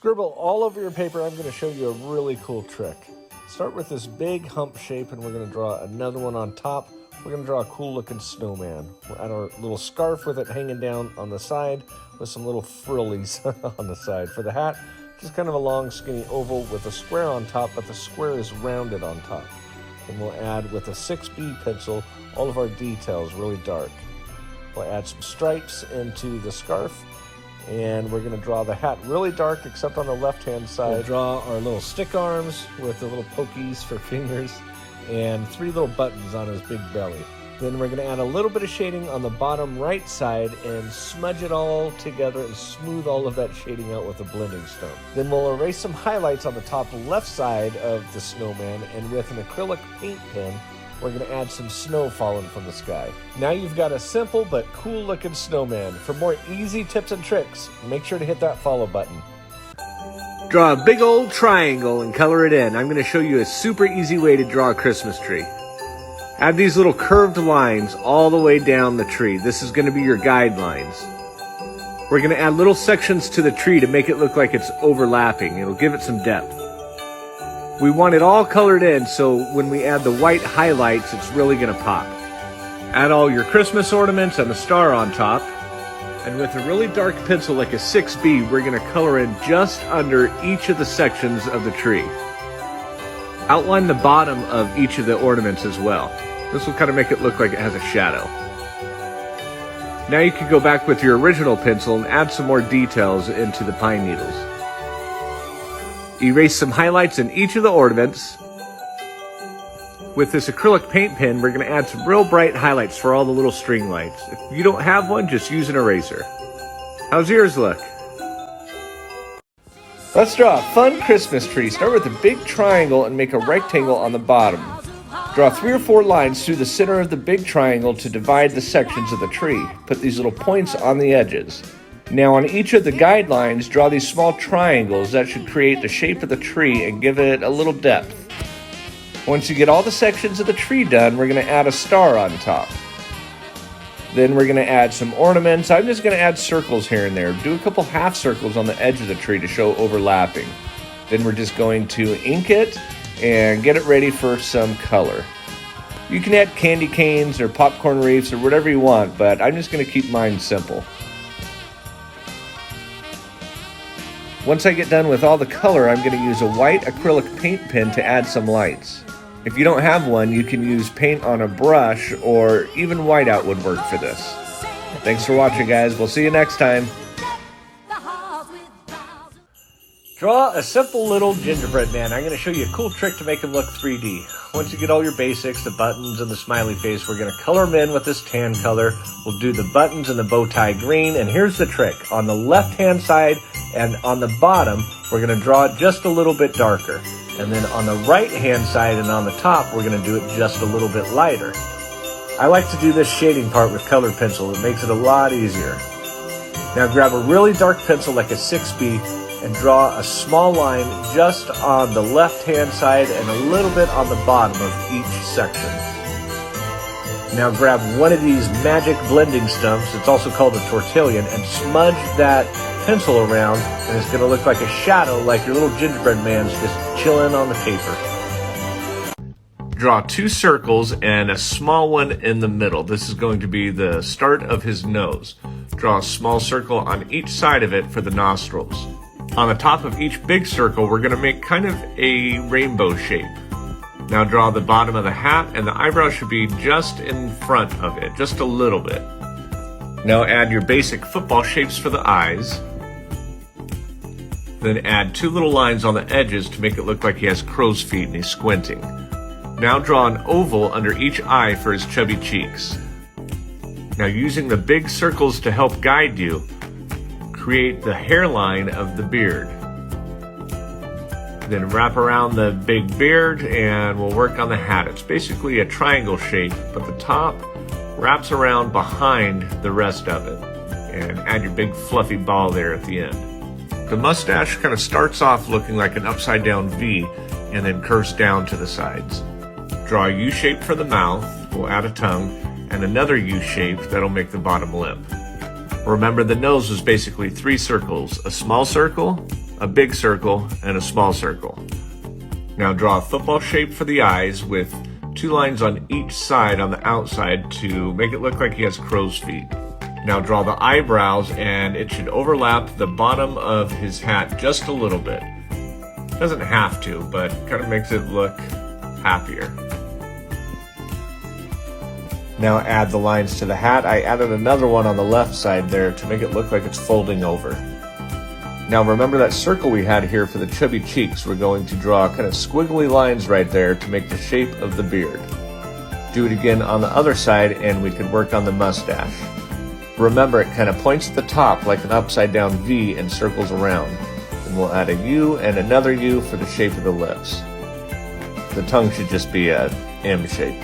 scribble all over your paper, I'm going to show you a really cool trick. Start with this big hump shape, and we're going to draw another one on top. We're going to draw a cool looking snowman. We'll add our little scarf with it hanging down on the side with some little frillies on the side. For the hat, just kind of a long skinny oval with a square on top, but the square is rounded on top. And we'll add with a 6B pencil all of our details really dark. We'll add some stripes into the scarf, and we're going to draw the hat really dark except on the left hand side. We'll draw our little stick arms with the little pokies for fingers and 3 little buttons on his big belly. Then we're going to add a little bit of shading on the bottom right side and smudge it all together and smooth all of that shading out with a blending stone. Then we'll erase some highlights on the top left side of the snowman, and with an acrylic paint pen, we're going to add some snow falling from the sky. Now you've got a simple but cool looking snowman. For more easy tips and tricks, make sure to hit that follow button. Draw a big old triangle and color it in. I'm going to show you a super easy way to draw a Christmas tree. Add these little curved lines all the way down the tree. This is going to be your guidelines. We're going to add little sections to the tree to make it look like it's overlapping. It'll give it some depth. We want it all colored in, so when we add the white highlights, it's really going to pop. Add all your Christmas ornaments and the star on top. And with a really dark pencil like a 6B, we're going to color in just under each of the sections of the tree. Outline the bottom of each of the ornaments as well. This will kind of make it look like it has a shadow. Now you can go back with your original pencil and add some more details into the pine needles. Erase some highlights in each of the ornaments. With this acrylic paint pen, we're going to add some real bright highlights for all the little string lights. If you don't have one, just use an eraser. How's yours look? Let's draw a fun Christmas tree. Start with a big triangle and make a rectangle on the bottom. Draw 3 or 4 lines through the center of the big triangle to divide the sections of the tree. Put these little points on the edges. Now on each of the guidelines, draw these small triangles that should create the shape of the tree and give it a little depth. Once you get all the sections of the tree done, we're going to add a star on top. Then we're going to add some ornaments. I'm just going to add circles here and there. Do a couple half circles on the edge of the tree to show overlapping. Then we're just going to ink it and get it ready for some color. You can add candy canes or popcorn wreaths or whatever you want, but I'm just going to keep mine simple. Once I get done with all the color, I'm going to use a white acrylic paint pen to add some lights. If you don't have one, you can use paint on a brush, or even whiteout would work for this. Thanks for watching, guys. We'll see you next time. Draw a simple little gingerbread man. I'm going to show you a cool trick to make him look 3D. Once you get all your basics, the buttons and the smiley face, we're going to color them in with this tan color. We'll do the buttons and the bow tie green, and here's the trick. On the left-hand side and on the bottom, we're going to draw it just a little bit darker. And then on the right-hand side and on the top, we're going to do it just a little bit lighter. I like to do this shading part with colored pencil. It makes it a lot easier. Now grab a really dark pencil like a 6B and draw a small line just on the left-hand side and a little bit on the bottom of each section. Now grab one of these magic blending stumps, it's also called a tortillon, and smudge that pencil around, and it's going to look like a shadow, like your little gingerbread man's just chilling on the paper. Draw 2 circles and a small one in the middle. This is going to be the start of his nose. Draw a small circle on each side of it for the nostrils. On the top of each big circle, we're going to make kind of a rainbow shape. Now draw the bottom of the hat, and the eyebrow should be just in front of it, just a little bit. Now add your basic football shapes for the eyes. Then add 2 little lines on the edges to make it look like he has crow's feet and he's squinting. Now draw an oval under each eye for his chubby cheeks. Now using the big circles to help guide you, create the hairline of the beard. Then wrap around the big beard and we'll work on the hat. It's basically a triangle shape, but the top wraps around behind the rest of it. And add your big fluffy ball there at the end. The mustache kind of starts off looking like an upside down V and then curves down to the sides. Draw a U shape for the mouth, we'll add a tongue, and another U shape that'll make the bottom lip. Remember, the nose was basically 3 circles, a small circle, a big circle, and a small circle. Now draw a football shape for the eyes with 2 lines on each side on the outside to make it look like he has crow's feet. Now draw the eyebrows, and it should overlap the bottom of his hat just a little bit. Doesn't have to, but kind of makes it look happier. Now add the lines to the hat. I added another one on the left side there to make it look like it's folding over. Now remember that circle we had here for the chubby cheeks. We're going to draw kind of squiggly lines right there to make the shape of the beard. Do it again on the other side and we could work on the mustache. Remember, it kind of points at the top like an upside down V and circles around. Then we'll add a U and another U for the shape of the lips. The tongue should just be a M shape.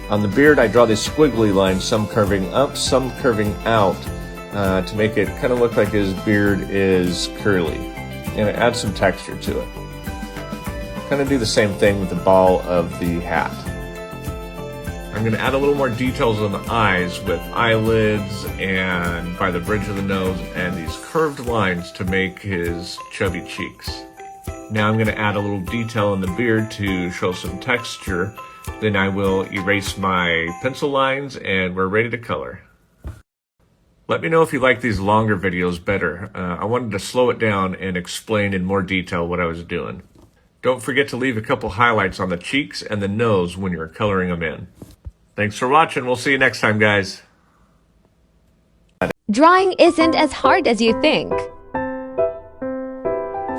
On the beard, I draw these squiggly lines, some curving up, some curving out, to make it kind of look like his beard is curly. And add some texture to it. Kind of do the same thing with the ball of the hat. I'm going to add a little more details on the eyes with eyelids and by the bridge of the nose and these curved lines to make his chubby cheeks. Now I'm going to add a little detail in the beard to show some texture. Then I will erase my pencil lines and we're ready to color. Let me know if you like these longer videos better. I wanted to slow it down and explain in more detail what I was doing. Don't forget to leave a couple highlights on the cheeks and the nose when you're coloring them in. Thanks for watching. We'll see you next time, guys. Drawing isn't as hard as you think.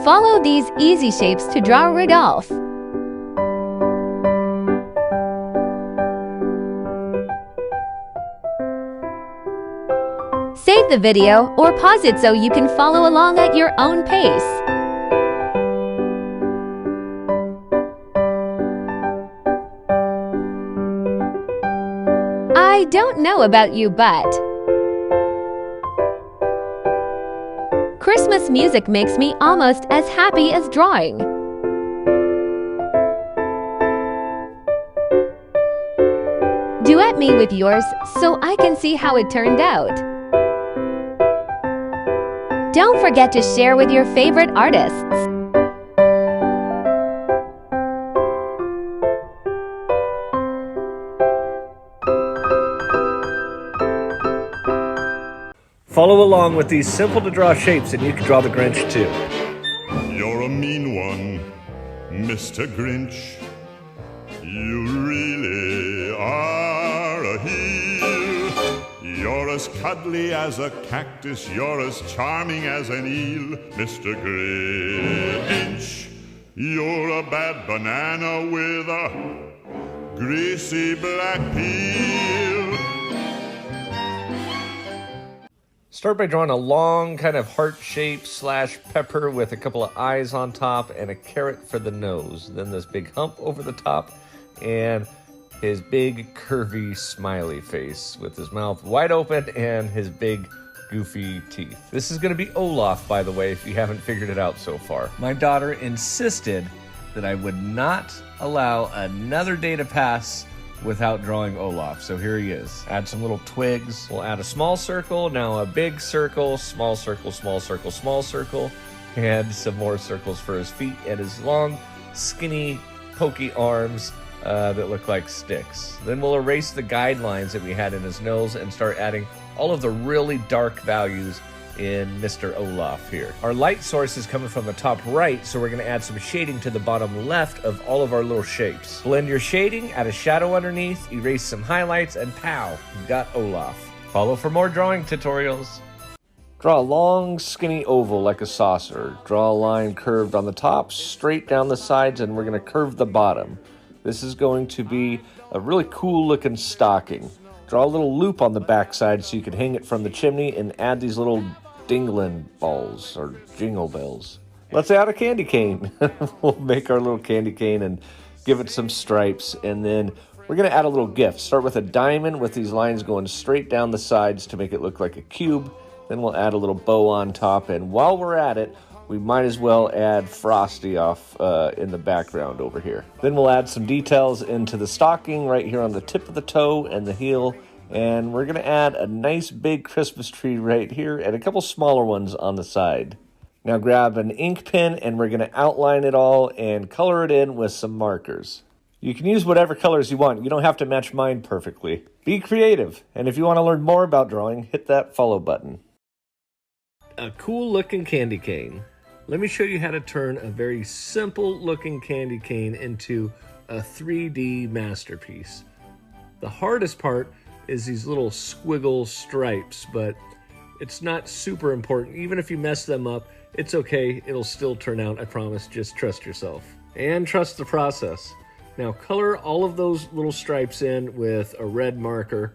Follow these easy shapes to draw Rudolph. Save the video or pause it so you can follow along at your own pace. I don't know about you, but Christmas music makes me almost as happy as drawing. Duet me with yours so I can see how it turned out. Don't forget to share with your favorite artists. Follow along with these simple to draw shapes and you can draw the Grinch too. You're a mean one, Mr. Grinch. You really are a heel. You're as cuddly as a cactus, you're as charming as an eel, Mr. Grinch. You're a bad banana with a greasy black peel. Start by drawing a long kind of heart shape / pepper with a couple of eyes on top and a carrot for the nose. Then this big hump over the top and his big curvy smiley face with his mouth wide open and his big goofy teeth. This is going to be Olaf, by the way, if you haven't figured it out so far. My daughter insisted that I would not allow another day to pass without drawing Olaf. So here he is. Add some little twigs. We'll add a small circle, now a big circle, small circle, small circle, small circle, and some more circles for his feet and his long, skinny, pokey arms that look like sticks. Then we'll erase the guidelines that we had in his nose and start adding all of the really dark values in Mr. Olaf here. Our light source is coming from the top right, so we're going to add some shading to the bottom left of all of our little shapes. Blend your shading, add a shadow underneath, erase some highlights, and pow, you've got Olaf. Follow for more drawing tutorials. Draw a long, skinny oval like a saucer. Draw a line curved on the top, straight down the sides, and we're going to curve the bottom. This is going to be a really cool looking stocking. Draw a little loop on the back side so you can hang it from the chimney and add these little dingling balls or jingle bells. Let's add a candy cane. We'll make our little candy cane and give it some stripes, and then we're going to add a little gift. Start with a diamond with these lines going straight down the sides to make it look like a cube. Then we'll add a little bow on top, and while we're at it, we might as well add Frosty off in the background over here. Then we'll add some details into the stocking right here on the tip of the toe and the heel. And we're going to add a nice big Christmas tree right here and a couple smaller ones on the side. Now grab an ink pen and we're going to outline it all and color it in with some markers. You can use whatever colors you want. You don't have to match mine perfectly. Be creative. And if you want to learn more about drawing, hit that follow button. A cool looking candy cane. Let me show you how to turn a very simple looking candy cane into a 3D masterpiece. The hardest part is these little squiggle stripes, but it's not super important. Even if you mess them up, it's okay. It'll still turn out, I promise. Just trust yourself and trust the process. Now color all of those little stripes in with a red marker.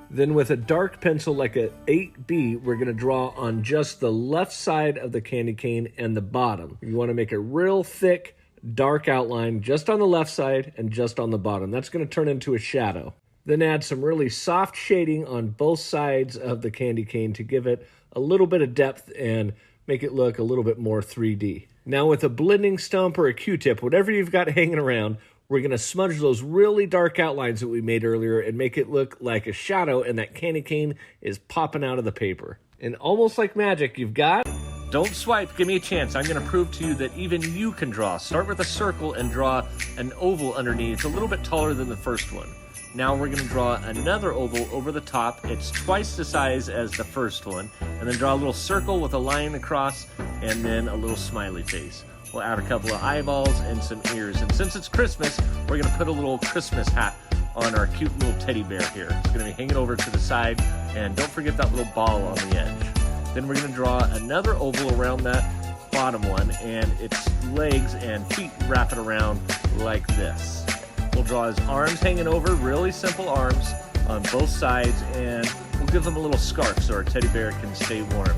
Then with a dark pencil like a 8B, we're going to draw on just the left side of the candy cane and the bottom. You want to make a real thick, dark outline just on the left side and just on the bottom. That's going to turn into a shadow. Then add some really soft shading on both sides of the candy cane to give it a little bit of depth and make it look a little bit more 3D. Now with a blending stump or a Q-tip, whatever you've got hanging around, we're going to smudge those really dark outlines that we made earlier and make it look like a shadow, and that candy cane is popping out of the paper. And almost like magic, you've got... Don't swipe, give me a chance. I'm going to prove to you that even you can draw. Start with a circle and draw an oval underneath, a little bit taller than the first one. Now we're going to draw another oval over the top. It's twice the size as the first one. And then draw a little circle with a line across and then a little smiley face. We'll add a couple of eyeballs and some ears. And since it's Christmas, we're going to put a little Christmas hat on our cute little teddy bear here. It's going to be hanging over to the side. And don't forget that little ball on the edge. Then we're going to draw another oval around that bottom one and its legs and feet wrap it around like this. We'll draw his arms hanging over, really simple arms on both sides, and we'll give them a little scarf so our teddy bear can stay warm.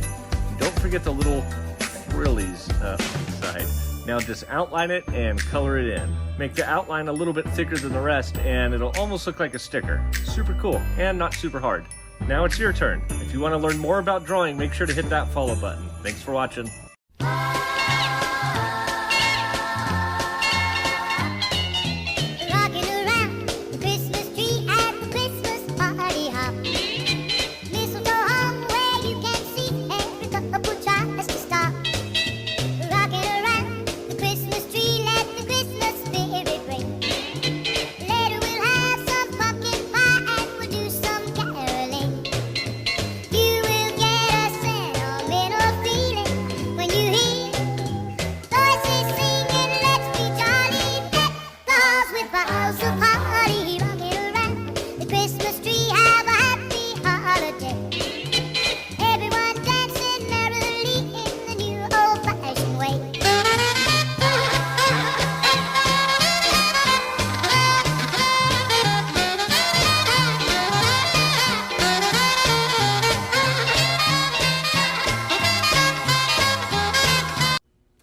Don't forget the little frillies on the side. Now just outline it and color it in. Make the outline a little bit thicker than the rest and it'll almost look like a sticker. Super cool and not super hard. Now it's your turn. If you want to learn more about drawing, make sure to hit that follow button. Thanks for watching.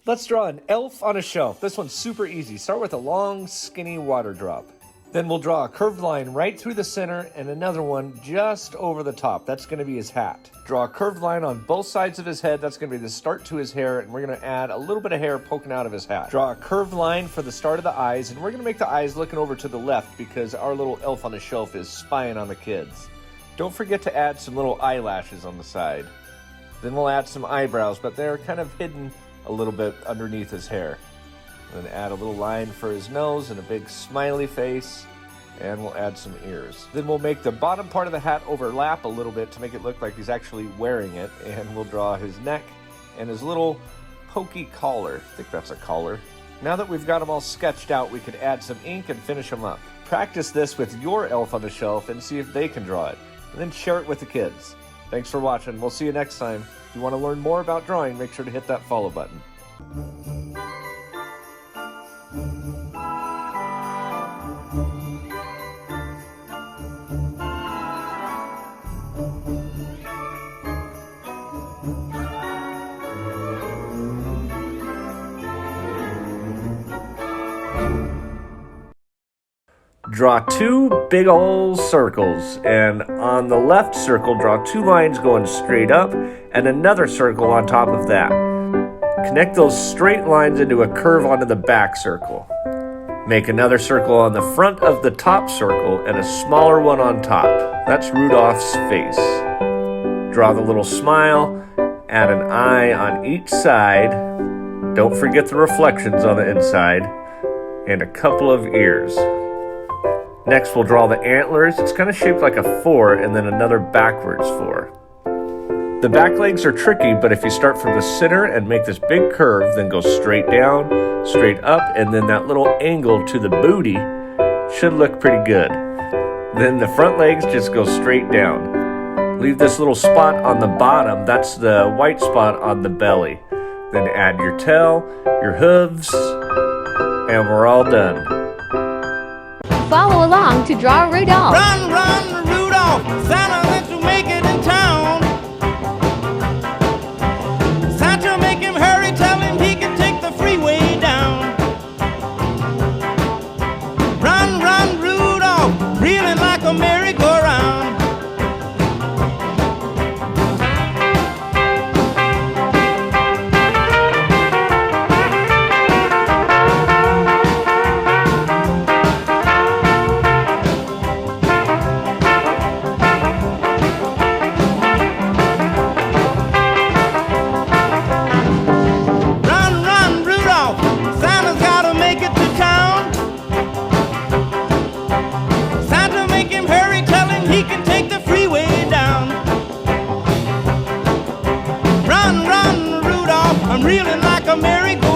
Let's draw an elf on a shelf. This one's super easy. Start with a long, skinny water drop. Then we'll draw a curved line right through the center and another one just over the top. That's going to be his hat. Draw a curved line on both sides of his head. That's going to be the start to his hair, and we're going to add a little bit of hair poking out of his hat. Draw a curved line for the start of the eyes, and we're going to make the eyes looking over to the left because our little elf on the shelf is spying on the kids. Don't forget to add some little eyelashes on the side. Then we'll add some eyebrows, but they're kind of hidden a little bit underneath his hair. Then add a little line for his nose and a big smiley face, and we'll add some ears. Then we'll make the bottom part of the hat overlap a little bit to make it look like he's actually wearing it, and we'll draw his neck and his little pokey collar. I think that's a collar. Now that we've got them all sketched out, we could add some ink and finish them up. Practice this with your elf on the shelf and see if they can draw it, and then share it with the kids. Thanks for watching. We'll see you next time. If you want to learn more about drawing, make sure to hit that follow button. Draw two big old circles, and on the left circle, draw two lines going straight up and another circle on top of that. Connect those straight lines into a curve onto the back circle. Make another circle on the front of the top circle and a smaller one on top. That's Rudolph's face. Draw the little smile Add an eye on each side. Don't forget the reflections on the inside. And a couple of ears. Next, we'll draw the antlers. It's kind of shaped like a 4 and then another backwards 4. The back legs are tricky, but if you start from the center and make this big curve, then go straight down, straight up, and then that little angle to the booty should look pretty good. Then the front legs just go straight down. Leave this little spot on the bottom. That's the white spot on the belly. Then add your tail, your hooves, and we're all done. Follow along to draw Rudolph. Run, run, Rudolph, Santa let you make it in town. Santa make him hurry, tell him he can take the freeway down. Run, run, Rudolph, reeling like a merry-go-round. Reeling like a merry-go-round.